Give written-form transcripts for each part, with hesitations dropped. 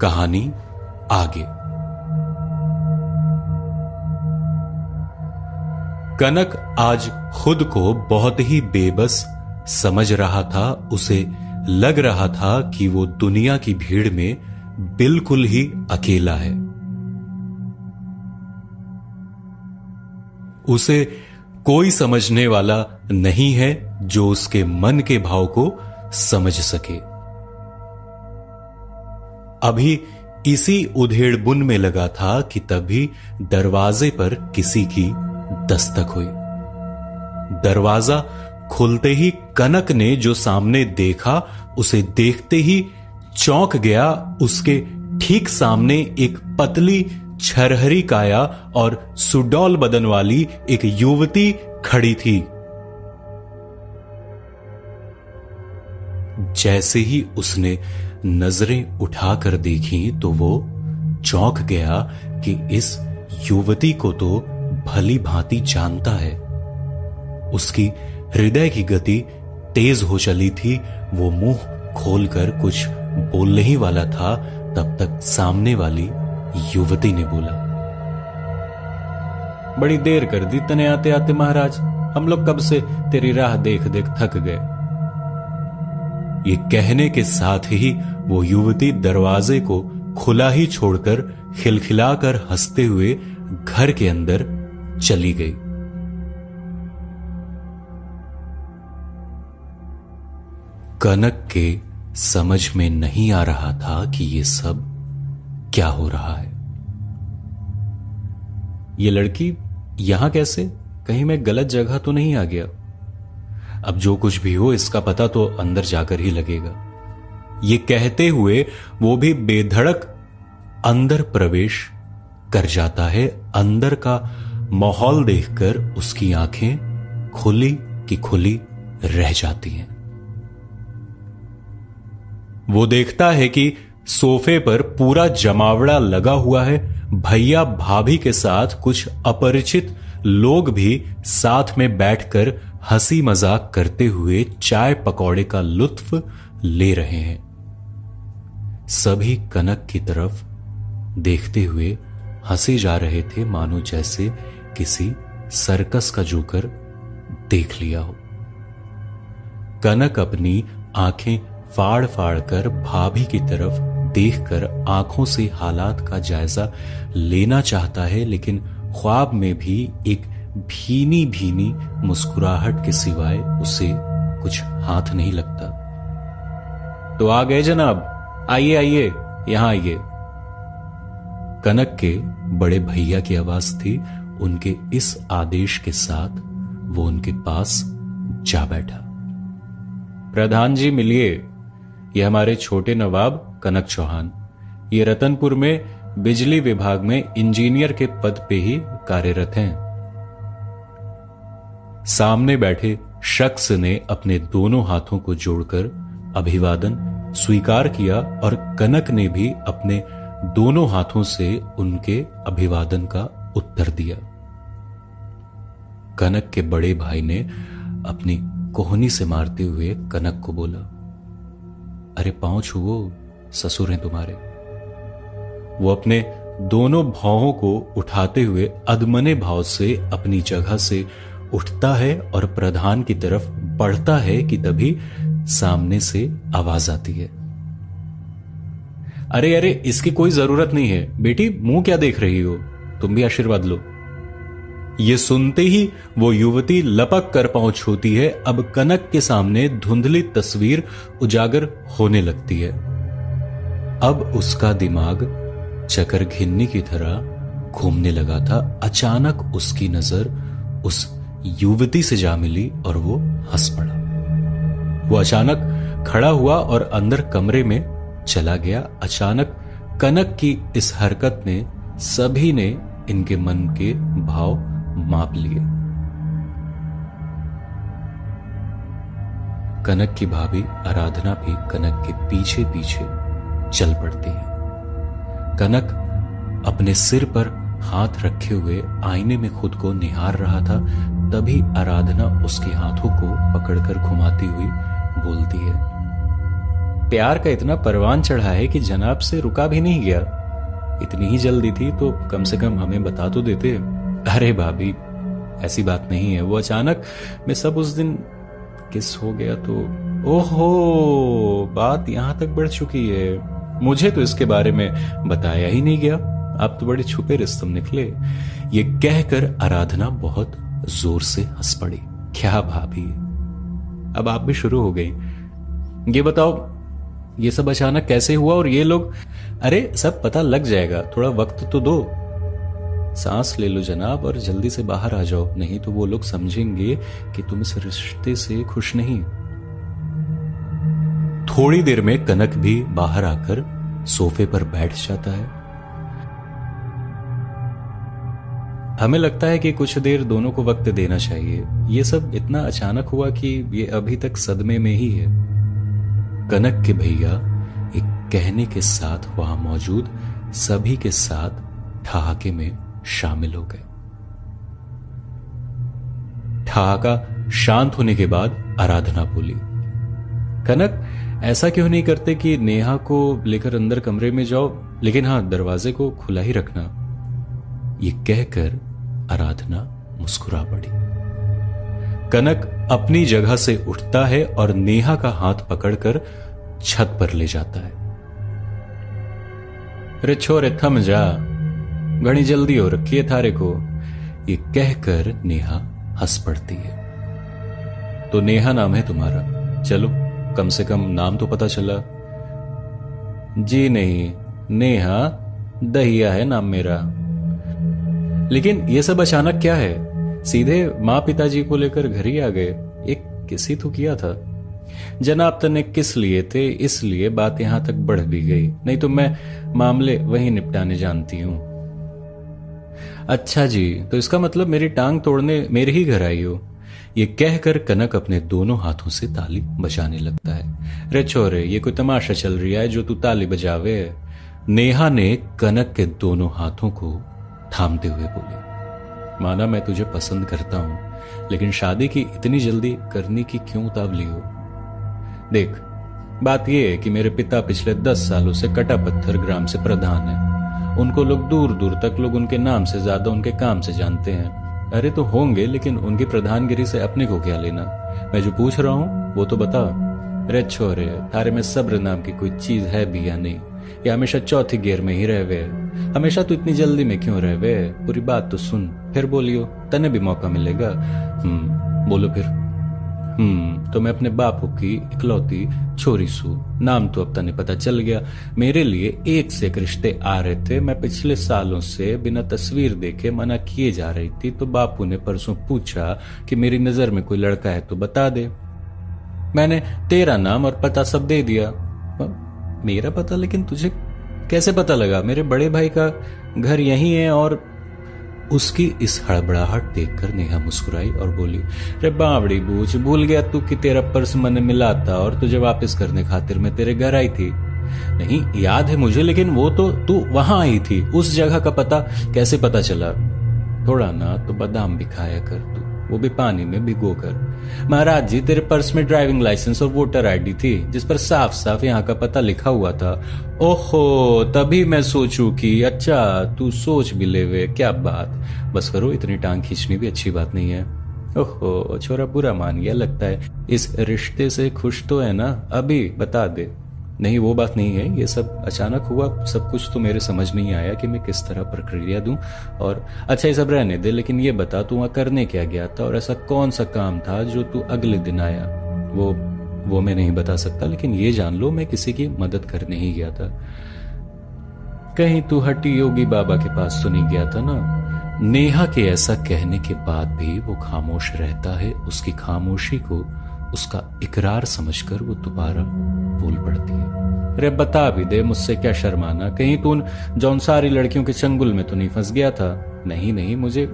कहानी आगे। कनक आज खुद को बहुत ही बेबस समझ रहा था। उसे लग रहा था कि वो दुनिया की भीड़ में बिल्कुल ही अकेला है। उसे कोई समझने वाला नहीं है जो उसके मन के भाव को समझ सके। अभी इसी उधेड़बुन में लगा था कि तभी दरवाजे पर किसी की दस्तक हुई। दरवाजा खुलते ही कनक ने जो सामने देखा उसे देखते ही चौंक गया। उसके ठीक सामने एक पतली छरहरी काया और सुडौल बदन वाली एक युवती खड़ी थी। जैसे ही उसने नजरें उठाकर देखी तो वो चौंक गया कि इस युवती को तो भली भांति जानता है। उसकी हृदय की गति तेज हो चली थी। वो मुंह खोलकर कुछ बोलने ही वाला था, तब तक सामने वाली युवती ने बोला, बड़ी देर कर दी तने आते आते महाराज, हम लोग कब से तेरी राह देख देख थक गए। ये कहने के साथ ही वो युवती दरवाजे को खुला ही छोड़कर खिलखिलाकर हंसते हुए घर के अंदर चली गई। कनक के समझ में नहीं आ रहा था कि ये सब क्या हो रहा है। ये लड़की यहां कैसे? कहीं मैं गलत जगह तो नहीं आ गया? अब जो कुछ भी हो इसका पता तो अंदर जाकर ही लगेगा। ये कहते हुए वो भी बेधड़क अंदर प्रवेश कर जाता है। अंदर का माहौल देखकर उसकी आंखें खुली की खुली रह जाती हैं। वो देखता है कि सोफे पर पूरा जमावड़ा लगा हुआ है। भैया भाभी के साथ कुछ अपरिचित लोग भी साथ में बैठकर हंसी मजाक करते हुए चाय पकौड़े का लुत्फ ले रहे हैं। सभी कनक की तरफ देखते हुए हंसे जा रहे थे, मानो जैसे किसी सर्कस का जोकर देख लिया हो। कनक अपनी आंखें फाड़ फाड़ कर भाभी की तरफ देखकर आंखों से हालात का जायजा लेना चाहता है, लेकिन ख्वाब में भी एक भीनी भीनी मुस्कुराहट के सिवाय उसे कुछ हाथ नहीं लगता। तो आ गए जनाब, आइए आइए, यहां आइए। कनक के बड़े भैया की आवाज थी। उनके इस आदेश के साथ वो उनके पास जा बैठा। प्रधान जी मिलिए, ये हमारे छोटे नवाब कनक चौहान। ये रतनपुर में बिजली विभाग में इंजीनियर के पद पे ही कार्यरत हैं। सामने बैठे शख्स ने अपने दोनों हाथों को जोड़कर अभिवादन स्वीकार किया और कनक ने भी अपने दोनों हाथों से उनके अभिवादन का उत्तर दिया। कनक के बड़े भाई ने अपनी कोहनी से मारते हुए कनक को बोला, अरे पांव छुओ, ससुर हैं तुम्हारे। वो अपने दोनों भावों को उठाते हुए अधमने भाव से अपनी जगह से उठता है और प्रधान की तरफ बढ़ता है कि तभी सामने से आवाज आती है, अरे अरे, इसकी कोई जरूरत नहीं है बेटी, मुंह क्या देख रही हो, तुम भी आशीर्वाद लो। ये सुनते ही वो युवती लपक कर पहुंच होती है। अब कनक के सामने धुंधली तस्वीर उजागर होने लगती है। अब उसका दिमाग चकरघिन्नी की तरह घूमने लगा था। अचानक उसकी नजर उस युवती से जा मिली और वो हंस पड़ा। वो अचानक खड़ा हुआ और अंदर कमरे में चला गया। अचानक कनक की इस हरकत ने सभी ने इनके मन के भाव माप लिए। कनक की भाभी आराधना भी कनक के पीछे पीछे चल पड़ती है। कनक अपने सिर पर हाथ रखे हुए आईने में खुद को निहार रहा था। तभी आराधना उसके हाथों को पकड़कर घुमाती हुई बोलती है, प्यार का इतना परवान चढ़ा है कि जनाब से रुका भी नहीं गया। इतनी ही जल्दी थी तो कम से कम हमें बता तो देते। अरे भाभी, ऐसी बात नहीं है, वो अचानक मैं सब उस दिन किस हो गया तो। ओहो, बात यहां तक बढ़ चुकी है। मुझे तो इसके बारे में बताया ही नहीं गया। आप तो बड़े छुपे रुस्तम निकले। ये कहकर आराधना बहुत जोर से हंस पड़ी। क्या भाभी, अब आप भी शुरू हो गई। ये बताओ, ये सब अचानक कैसे हुआ और ये लोग? अरे सब पता लग जाएगा, थोड़ा वक्त तो दो। सांस ले लो जनाब और जल्दी से बाहर आ जाओ, नहीं तो वो लोग समझेंगे कि तुम इस रिश्ते से खुश नहीं। थोड़ी देर में कनक भी बाहर आकर सोफे पर बैठ जाता है। हमें लगता है कि कुछ देर दोनों को वक्त देना चाहिए। ये सब इतना अचानक हुआ कि ये अभी तक सदमे में ही है। कनक के भैया एक कहने के साथ वहां मौजूद सभी के साथ ठहाके में शामिल हो गए। ठहाका शांत होने के बाद आराधना बोली, कनक, ऐसा क्यों नहीं करते कि नेहा को लेकर अंदर कमरे में जाओ, लेकिन हां, दरवाजे को खुला ही रखना। ये कहकर आराधना मुस्कुरा पड़ी। कनक अपनी जगह से उठता है और नेहा का हाथ पकड़कर छत पर ले जाता है। रे छोरे, थम जा, घनी जल्दी हो रखी है थारे को। ये कहकर नेहा हंस पड़ती है। तो नेहा नाम है तुम्हारा? चलो, कम से कम नाम तो पता चला। जी नहीं, नेहा दहिया है नाम मेरा। लेकिन ये सब अचानक क्या है? सीधे माँ पिताजी को लेकर घर ही आ गए। एक किस ही तो किया था। जनाब तने किस लिए थे, इसलिए बात यहां तक बढ़ भी गई, नहीं तो मैं मामले वहीं निपटाने जानती हूं। अच्छा जी, तो इसका मतलब मेरी टांग तोड़ने मेरे ही घर आई हो। ये कहकर कनक अपने दोनों हाथों से ताली बजाने लगता है। रे छोरे, ये कोई तमाशा चल रहा है जो तू ताली बजावे? नेहा ने कनक के दोनों हाथों को थामते हुए बोली, माना मैं तुझे पसंद करता हूं, लेकिन शादी की इतनी जल्दी करने की क्यों उतावली हो? देख, बात यह है कि मेरे पिता पिछले 10 सालों से कटा पत्थर ग्राम से प्रधान है। उनको लोग दूर दूर तक लोग उनके नाम से ज्यादा उनके काम से जानते हैं। अरे तो होंगे, लेकिन उनकी प्रधानगिरी से अपने को क्या लेना? मैं जो पूछ रहा हूं वो तो बता। रे छोरे, थारे में सब्र नाम की कोई चीज है भी या नहीं? या हमेशा चौथी गियर में ही रहवे? हमेशा तो इतनी जल्दी में क्यों रहवे? पूरी बात तो सुन, फिर बोलियो, तने भी मौका मिलेगा। बोलो फिर। तो मैं अपने बापू की इकलौती छोरी सू। नाम तो अब तने पता चल गया। मेरे लिए एक से एक रिश्ते आ रहे थे। मैं पिछले सालों से बिना तस्वीर देखे मना किए जा रही थी, तो बापू ने परसों पूछा कि मेरी नजर में कोई लड़का है तो बता दे। मैंने तेरा नाम और पता सब दे दिया। मेरा पता? लेकिन तुझे कैसे पता लगा? मेरे बड़े भाई का घर यही है। और उसकी इस हड़बड़ाहट देखकर नेहा मुस्कुराई और बोली, रे बावड़ी बूझ, भूल गया तू कि तेरा पर्स मैंने मिला था और तुझे वापस करने खातिर मैं तेरे घर आई थी? नहीं, याद है मुझे, लेकिन वो तो तू वहां आई थी। उस जगह का पता कैसे पता चला? थोड़ा ना तो बादाम भी खाया कर तू, वो भी पानी में भिगो कर। महाराज जी, तेरे पर्स में ड्राइविंग लाइसेंस और वोटर आईडी थी, जिस पर साफ साफ यहाँ का पता लिखा हुआ था। ओहो, तभी मैं सोचूं कि अच्छा तू सोच भी ले वे। क्या बात, बस करो, इतनी टांग खींचनी भी अच्छी बात नहीं है। ओहो, छोरा बुरा मान गया लगता है। इस रिश्ते से खुश तो है ना? अभी बता दे। नहीं, वो बात नहीं है, ये सब अचानक हुआ। सब कुछ तो मेरे समझ नहीं आया कि मैं किस तरह प्रक्रिया दूं। और अच्छा, ये सब रहने दे, लेकिन ये बता तू वहां करने क्या गया था और ऐसा कौन सा काम था जो तू अगले दिन आया? वो मैं नहीं बता सकता, लेकिन ये जान लो मैं किसी की मदद करने ही गया था। कहीं तू हट्टी योगी बाबा के पास तो नहीं गया था ना? नेहा के ऐसा कहने के बाद भी वो खामोश रहता है। उसकी खामोशी को उसका इकरार समझकर वो दोबारा बोल पड़ती है, अरे बता भी दे, मुझसे क्या शर्माना? कहीं तू जौन सारी लड़कियों के चंगुल में तो नहीं फंस गया था? नहीं, मुझे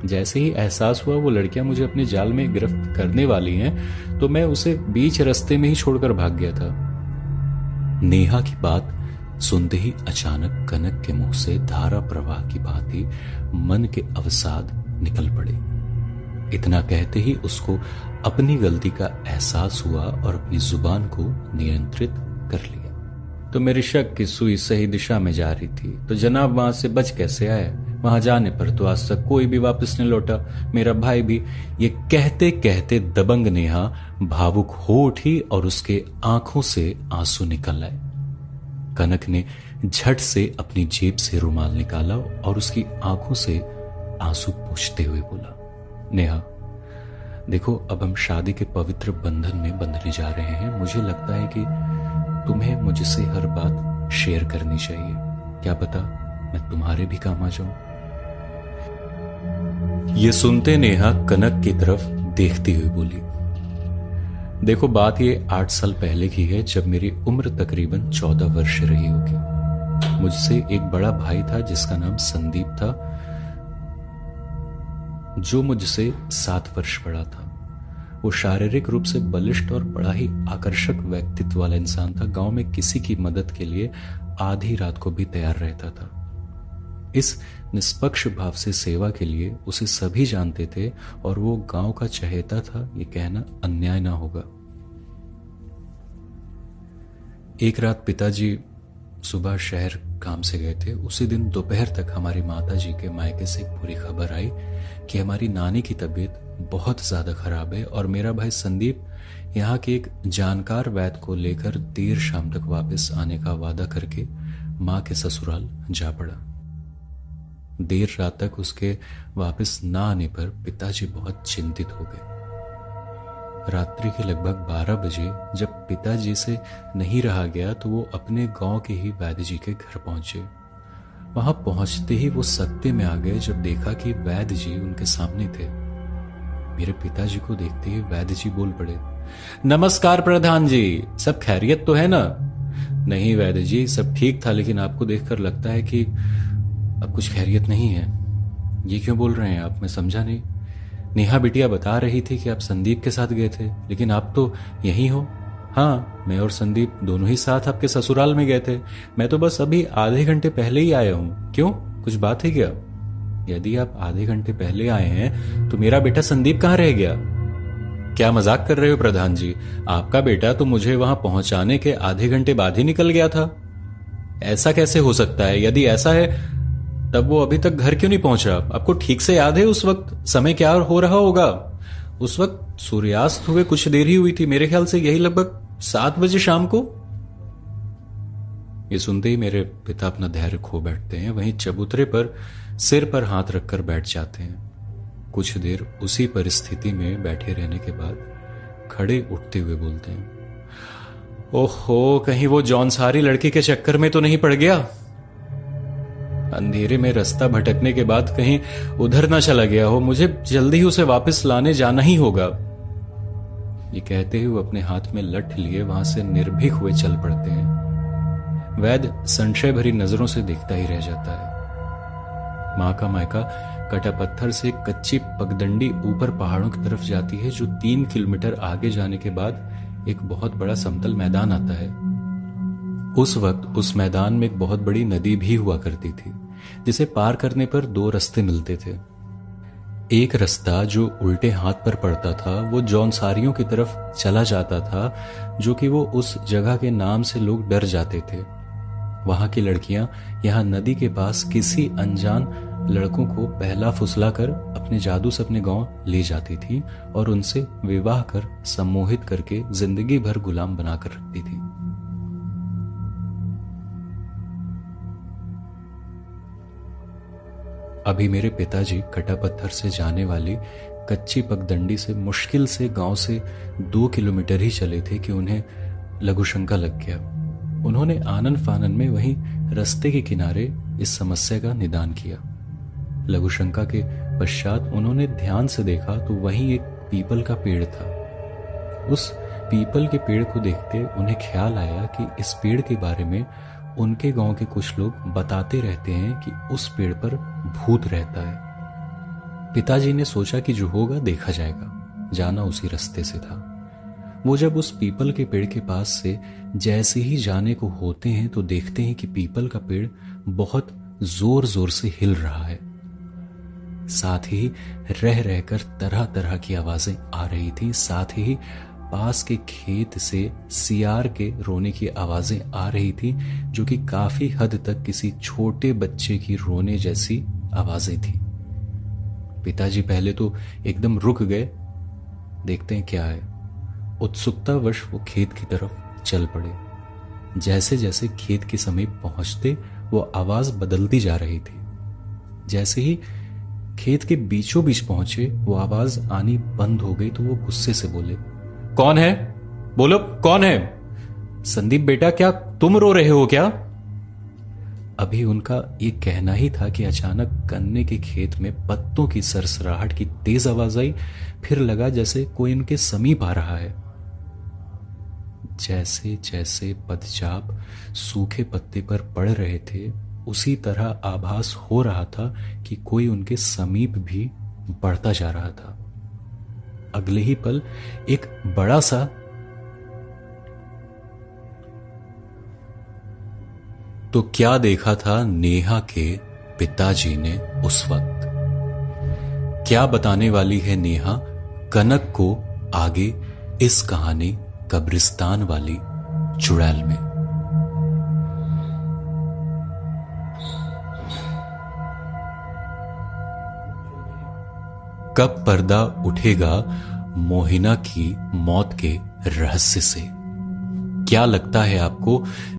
जैसे ही एहसास हुआ वो लड़कियां मुझे अपने जाल में गिरफ्त करने वाली हैं, तो मैं उसे बीच रास्ते में ही छोड़कर भाग गया था। नेहा की बात सुनते ही अचानक कनक के मुंह से धारा प्रवाह की भांति मन के अवसाद निकल पड़े। इतना कहते ही उसको अपनी गलती का एहसास हुआ और अपनी जुबान को नियंत्रित कर लिया। तो मेरी शक की सुई सही दिशा में जा रही थी, तो जनाब वहां से बच कैसे आए? वहां जाने पर तो आज तक कोई भी वापस नहीं लौटा, मेरा भाई भी। ये कहते कहते दबंग नेहा भावुक हो उठी और उसके आंखों से आंसू निकल आए। कनक ने झट से अपनी जेब से रुमाल निकाला और उसकी आंखों से आंसू पोंछते हुए बोला, नेहा देखो, अब हम शादी के पवित्र बंधन में बंधने जा रहे हैं। मुझे लगता है कि तुम्हें मुझसे हर बात शेयर करनी चाहिए। क्या पता मैं तुम्हारे भी काम आ जाऊं। ये सुनते नेहा कनक की तरफ देखती हुई बोली, देखो बात ये 8 साल पहले की है, जब मेरी उम्र तकरीबन 14 वर्ष रही होगी। मुझसे एक बड़ा भाई था जिसका नाम संदीप था, जो मुझसे 7 वर्ष बड़ा था। वो शारीरिक रूप से बलिष्ठ और बड़ा ही आकर्षक व्यक्तित्व वाला इंसान था। गांव में किसी की मदद के लिए आधी रात को भी तैयार रहता था। इस निष्पक्ष भाव से सेवा के लिए उसे सभी जानते थे और वो गांव का चहेता था, ये कहना अन्याय ना होगा। एक रात पिताजी सुबह शहर काम से गए थे। उसी दिन दोपहर तक हमारी माता जी के मायके से एक पूरी खबर आई कि हमारी नानी की तबीयत बहुत ज्यादा खराब है और मेरा भाई संदीप यहाँ के एक जानकार वैद्य को लेकर देर शाम तक वापस आने का वादा करके मां के ससुराल जा पड़ा। देर रात तक उसके वापस ना आने पर पिताजी बहुत चिंतित हो गए। रात्रि के लगभग 12 बजे जब पिताजी से नहीं रहा गया तो वो अपने गांव के ही वैद्य जी के घर पहुंचे। वहां पहुंचते ही वो सकते में आ गए जब देखा कि वैद्य जी उनके सामने थे। मेरे पिताजी को देखते ही वैद्य जी बोल पड़े, नमस्कार प्रधान जी, सब खैरियत तो है ना? नहीं वैद्य जी, सब ठीक था, लेकिन आपको देखकर लगता है कि अब कुछ खैरियत नहीं है। ये क्यों बोल रहे हैं आप? मैं समझा नहीं। नेहा बिटिया बता रही थी कि आप संदीप के साथ गए थे, लेकिन आप तो यहीं हो। हाँ, मैं और संदीप दोनों ही साथ आपके ससुराल में गए थे। मैं तो बस अभी आधे घंटे पहले ही आया हूं। क्यों, कुछ बात है क्या? यदि आप आधे घंटे पहले आए हैं तो मेरा बेटा संदीप कहाँ रह गया? क्या मजाक कर रहे हो प्रधान जी? आपका बेटा तो मुझे वहां पहुंचाने के आधे घंटे बाद ही निकल गया था। ऐसा कैसे हो सकता है? यदि ऐसा है तब वो अभी तक घर क्यों नहीं पहुंचा? आपको ठीक से याद है उस वक्त समय क्या हो रहा होगा? उस वक्त सूर्यास्त हुए कुछ देर ही हुई थी, मेरे ख्याल से यही लगभग 7 बजे शाम को। ये सुनते ही मेरे पिता अपना धैर्य खो बैठते हैं, वहीं चबूतरे पर सिर पर हाथ रखकर बैठ जाते हैं। कुछ देर उसी परिस्थिति में बैठे रहने के बाद खड़े उठते हुए बोलते हैं, ओहो, कहीं वो जौनसारी लड़की के चक्कर में तो नहीं पड़ गया? अंधेरे में रास्ता भटकने के बाद कहीं उधर ना चला गया हो? मुझे जल्दी ही उसे वापस लाने जाना ही होगा। ये कहते हुए अपने हाथ में लठ लिए वहां से निर्भीक हुए चल पड़ते हैं। वैद्य संशय भरी नजरों से देखता ही रह जाता है। मां का मायका कटा पत्थर से कच्ची पगडंडी ऊपर पहाड़ों की तरफ जाती है, जो 3 किलोमीटर आगे जाने के बाद एक बहुत बड़ा समतल मैदान आता है। उस वक्त उस मैदान में एक बहुत बड़ी नदी भी हुआ करती थी, जिसे पार करने पर 2 रास्ते मिलते थे। एक रास्ता जो उल्टे हाथ पर पड़ता था वो जौनसारियों की तरफ चला जाता था, जो कि वो उस जगह के नाम से लोग डर जाते थे। वहां की लड़कियां यहां नदी के पास किसी अनजान लड़कों को पहला फुसला कर अपने जादू से अपने गांव ले जाती थी और उनसे विवाह कर सम्मोहित करके जिंदगी भर गुलाम बनाकर रखती थी। अभी मेरे पिताजी कटा पत्थर से जाने वाली कच्ची पगडंडी से मुश्किल से गांव से 2 किलोमीटर ही चले थे कि उन्हें लघुशंका लग गया। उन्होंने आनन फानन में वहीं रास्ते के किनारे इस समस्या का निदान किया। लघुशंका के पश्चात उन्होंने ध्यान से देखा तो वहीं एक पीपल का पेड़ था। उस पीपल के पेड़ को देखते उन्हें ख्याल आया कि इस पेड़ के बारे में उनके गांव के कुछ लोग बताते रहते हैं कि उस पेड़ पर भूत रहता है। पिताजी ने सोचा कि जो होगा देखा जाएगा। जाना उसी रास्ते से था। वो जब उस पीपल के पेड़ के पास से जैसे ही जाने को होते हैं तो देखते हैं कि पीपल का पेड़ बहुत जोर जोर से हिल रहा है। साथ ही रह रहकर तरह तरह की आवाजें आ रही थी। साथ ही पास के खेत से सियार के रोने की आवाजें आ रही थी, जो कि काफी हद तक किसी छोटे बच्चे की रोने जैसी आवाजें थी। पिताजी पहले तो एकदम रुक गए, देखते हैं क्या है। उत्सुकतावश वो खेत की तरफ चल पड़े। जैसे जैसे खेत के समीप पहुंचते वो आवाज बदलती जा रही थी। जैसे ही खेत के बीचों बीच पहुंचे वो आवाज आनी बंद हो गई तो वो गुस्से से बोले, कौन है? बोलो, कौन है? संदीप बेटा, क्या तुम रो रहे हो क्या? अभी उनका ये कहना ही था कि अचानक गन्ने के खेत में पत्तों की सरसराहट की तेज आवाज आई। फिर लगा जैसे कोई उनके समीप आ रहा है। जैसे जैसे पदचाप सूखे पत्ते पर पड़ रहे थे, उसी तरह आभास हो रहा था कि कोई उनके समीप भी बढ़ता जा रहा था। अगले ही पल एक बड़ा सा तो क्या देखा था नेहा के पिताजी ने उस वक्त? क्या बताने वाली है नेहा कनक को आगे इस कहानी कब्रिस्तान वाली चुड़ैल में? कब पर्दा उठेगा मोहिना की मौत के रहस्य से? क्या लगता है आपको